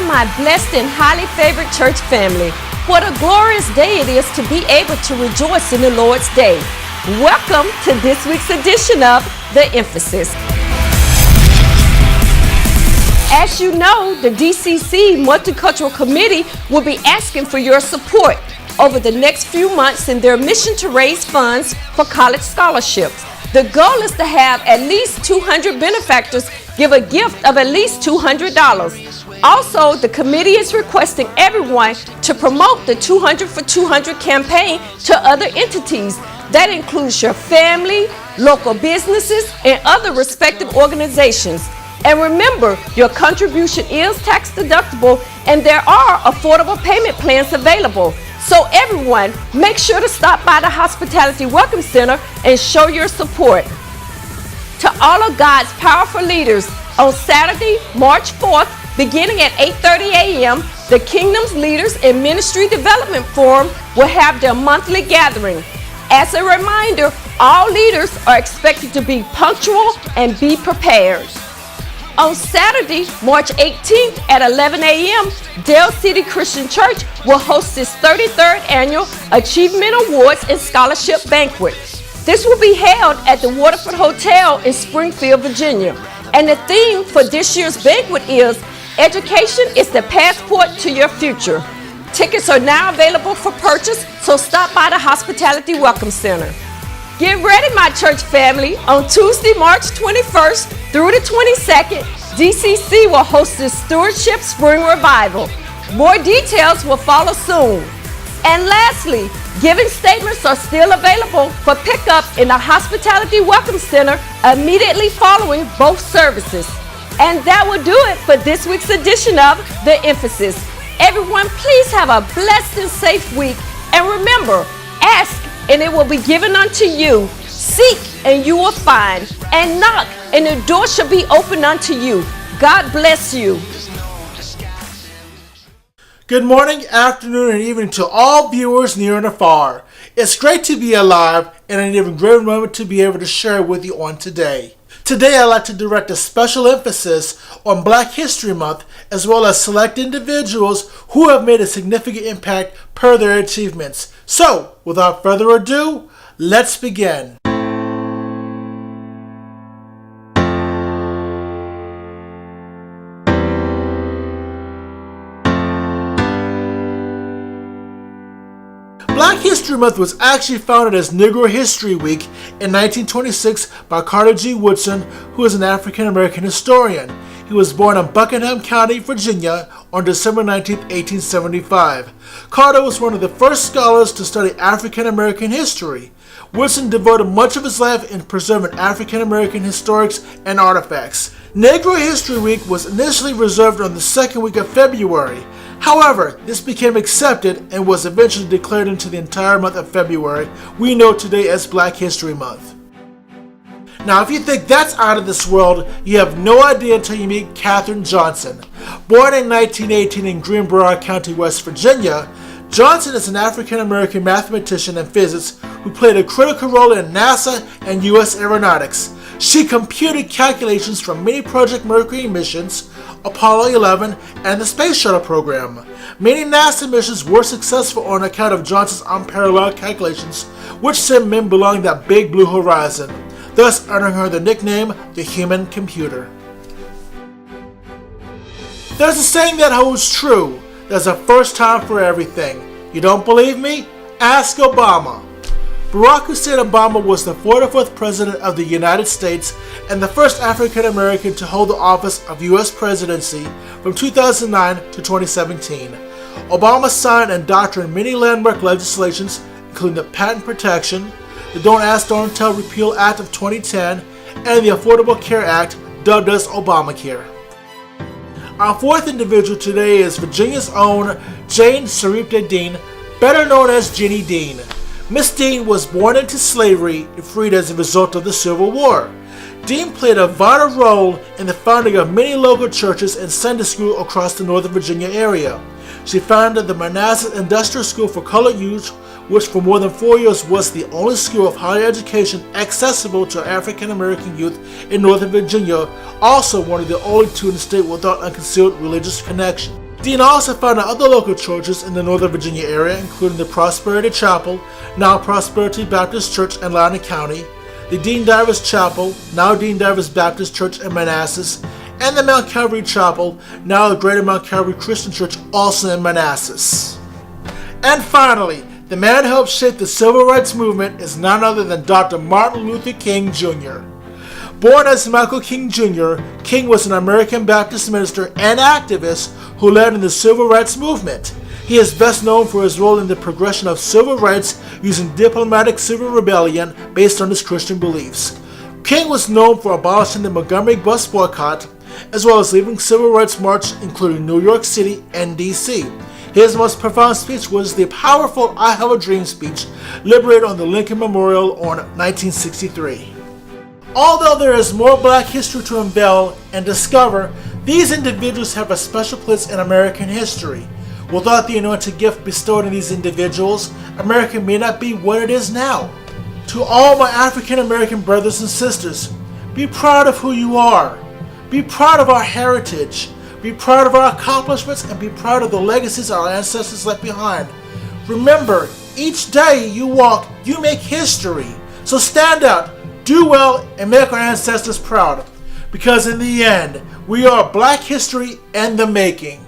morning, my blessed and highly favored church family. What a glorious day it is to be able to rejoice in the Lord's day. Welcome to this week's edition of The Emphasis. As you know, the DCC Multicultural Committee will be asking for your support over the next few months in their mission to raise funds for college scholarships. The goal is to have at least 200 benefactors give a gift of at least $200. Also, the committee is requesting everyone to promote the 200 for 200 campaign to other entities. That includes your family, local businesses, and other respective organizations. And remember, your contribution is tax deductible and there are affordable payment plans available. So everyone, make sure to stop by the Hospitality Welcome Center and show your support. To all of God's powerful leaders, on Saturday, March 4th, beginning at 8:30 a.m., the Kingdom's Leaders in Ministry Development Forum will have their monthly gathering. As a reminder, all leaders are expected to be punctual and be prepared. On Saturday, March 18th at 11 a.m., Dale City Christian Church will host its 33rd Annual Achievement Awards and Scholarship Banquet. This will be held at the Waterford Hotel in Springfield, Virginia. And the theme for this year's banquet is Education is the Passport to Your Future. Tickets are now available for purchase, so stop by the Hospitality Welcome Center. Get ready, my church family. On Tuesday, March 21st through the 22nd, DCC will host the Stewardship Spring Revival. More details will follow soon. And lastly, giving statements are still available for pickup in the Hospitality Welcome Center immediately following both services. And that will do it for this week's edition of The Emphasis. Everyone, please have a blessed and safe week. And remember, ask and it will be given unto you. Seek and you will find. And knock and the door shall be opened unto you. God bless you. Good morning, afternoon, and evening to all viewers near and afar. It's great to be alive and an even greater moment to be able to share with you on today. Today I'd like to direct a special emphasis on Black History Month as well as select individuals who have made a significant impact per their achievements. So, without further ado, let's begin. Black History Month was actually founded as Negro History Week in 1926 by Carter G. Woodson, who is an African-American historian. He was born in Buckingham County, Virginia on December 19, 1875. Carter was one of the first scholars to study African-American history. Woodson devoted much of his life in preserving African-American historics and artifacts. Negro History Week was initially reserved on the second week of February. However, this became accepted and was eventually declared into the entire month of February we know today as Black History Month. Now, if you think that's out of this world, you have no idea until you meet Katherine Johnson. Born in 1918 in Greenbrier County, West Virginia, Johnson is an African-American mathematician and physicist who played a critical role in NASA and U.S. aeronautics. She computed calculations from many Project Mercury missions, Apollo 11, and the Space Shuttle program. Many NASA missions were successful on account of Johnson's unparalleled calculations, which sent men belonging to that big blue horizon, thus earning her the nickname the Human Computer. There's a saying that holds true: there's a first time for everything. You don't believe me? Ask Obama. Barack Hussein Obama was the 44th President of the United States and the first African-American to hold the office of U.S. presidency from 2009 to 2017. Obama signed and doctored many landmark legislations, including the Patent Protection, the Don't Ask, Don't Tell Repeal Act of 2010, and the Affordable Care Act, dubbed as Obamacare. Our fourth individual today is Virginia's own Jane Saripta Dean, better known as Jenny Dean. Miss Dean was born into slavery and freed as a result of the Civil War. Dean played a vital role in the founding of many local churches and Sunday school across the Northern Virginia area. She founded the Manassas Industrial School for Colored Youth, which for more than 4 years was the only school of higher education accessible to African American youth in Northern Virginia, also one of the only two in the state without unconcealed religious connection. Dean also founded other local churches in the Northern Virginia area, including the Prosperity Chapel, now Prosperity Baptist Church in Loudoun County, the Dean Divers Chapel, now Dean Divers Baptist Church in Manassas, and the Mount Calvary Chapel, now the Greater Mount Calvary Christian Church, also in Manassas. And finally, the man who helped shape the civil rights movement is none other than Dr. Martin Luther King Jr. Born as Michael King Jr., King was an American Baptist minister and activist who led in the civil rights movement. He is best known for his role in the progression of civil rights using diplomatic civil rebellion based on his Christian beliefs. King was known for abolishing the Montgomery bus boycott, as well as leading civil rights marches including New York City and D.C. His most profound speech was the powerful I Have a Dream speech, liberated on the Lincoln Memorial on 1963. Although there is more Black history to unveil and discover, these individuals have a special place in American history. Without the anointed gift bestowed on these individuals, America may not be what it is now. To all my African American brothers and sisters, be proud of who you are. Be proud of our heritage. Be proud of our accomplishments and be proud of the legacies our ancestors left behind. Remember, each day you walk, you make history. So stand out, do well, and make our ancestors proud. Because in the end, we are Black history and the making.